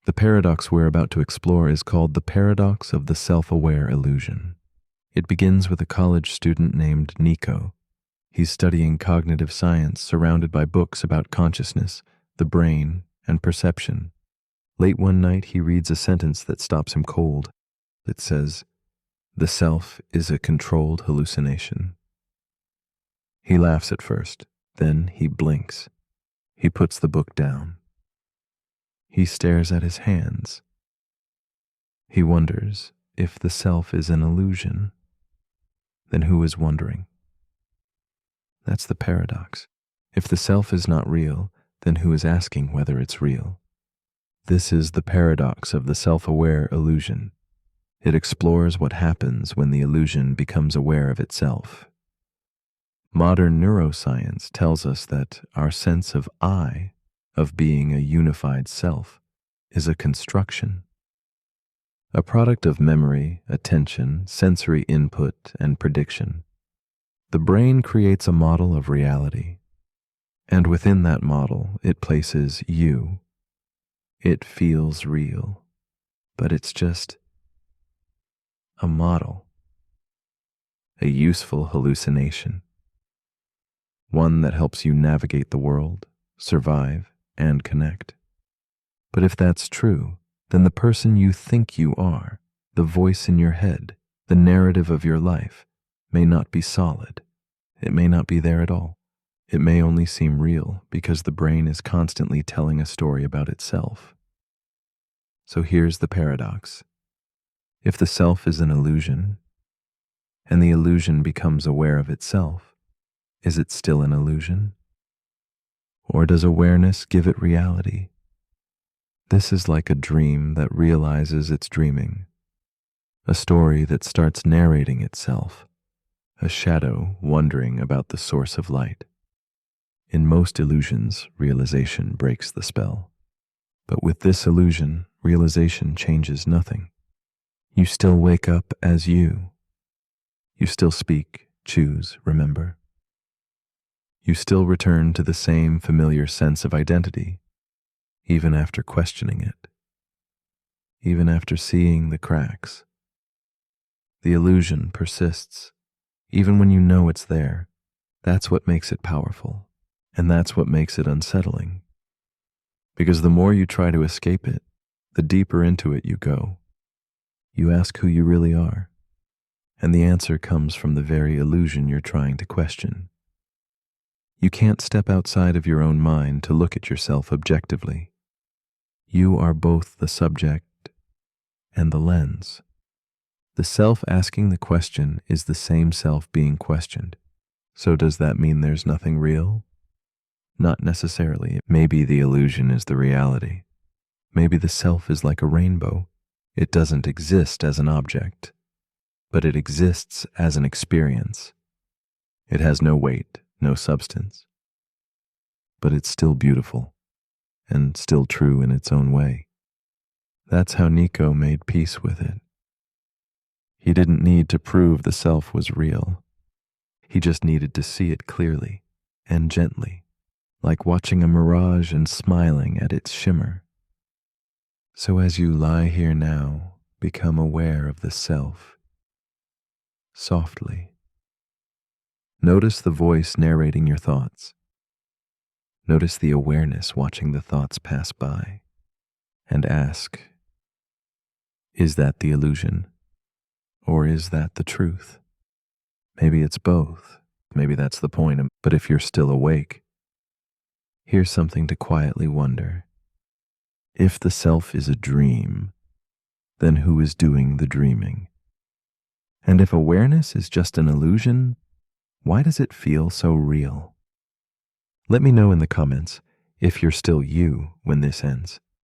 The paradox we're about to explore is called the paradox of the self-aware illusion. It begins with a college student named Nico. He's studying cognitive science, surrounded by books about consciousness, the brain, and perception. Late one night, he reads a sentence that stops him cold. It says, "The self is a controlled hallucination." He laughs at first, then he blinks. He puts the book down. He stares at his hands. He wonders if the self is an illusion. Then who is wondering? That's the paradox. If the self is not real, then who is asking whether it's real? This is the paradox of the self-aware illusion. It explores what happens when the illusion becomes aware of itself. Modern neuroscience tells us that our sense of I, of being a unified self, is a construction. A product of memory, attention, sensory input, and prediction. The brain creates a model of reality, and within that model it places you. It feels real, but it's just a model, a useful hallucination, one that helps you navigate the world, survive, and connect. But if that's true, then the person you think you are, the voice in your head, the narrative of your life, may not be solid. It may not be there at all. It may only seem real because the brain is constantly telling a story about itself. So here's the paradox. If the self is an illusion, and the illusion becomes aware of itself, is it still an illusion? Or does awareness give it reality? This is like a dream that realizes it's dreaming, a story that starts narrating itself, a shadow wondering about the source of light. In most illusions, realization breaks the spell. But with this illusion, realization changes nothing. You still wake up as you. You still speak, choose, remember. You still return to the same familiar sense of identity, even after questioning it, even after seeing the cracks. The illusion persists, even when you know it's there. That's what makes it powerful, and that's what makes it unsettling. Because the more you try to escape it, the deeper into it you go. You ask who you really are, and the answer comes from the very illusion you're trying to question. You can't step outside of your own mind to look at yourself objectively. You are both the subject and the lens. The self asking the question is the same self being questioned. So does that mean there's nothing real? Not necessarily. Maybe the illusion is the reality. Maybe the self is like a rainbow. It doesn't exist as an object, but it exists as an experience. It has no weight, no substance, but it's still beautiful and still true in its own way. That's how Nico made peace with it. He didn't need to prove the self was real. He just needed to see it clearly and gently, like watching a mirage and smiling at its shimmer. So as you lie here now, become aware of the self, softly. Notice the voice narrating your thoughts. Notice the awareness watching the thoughts pass by, and ask, is that the illusion, or is that the truth? Maybe it's both. Maybe that's the point. But if you're still awake, here's something to quietly wonder. If the self is a dream, then who is doing the dreaming? And if awareness is just an illusion, why does it feel so real? Let me know in the comments if you're still you when this ends.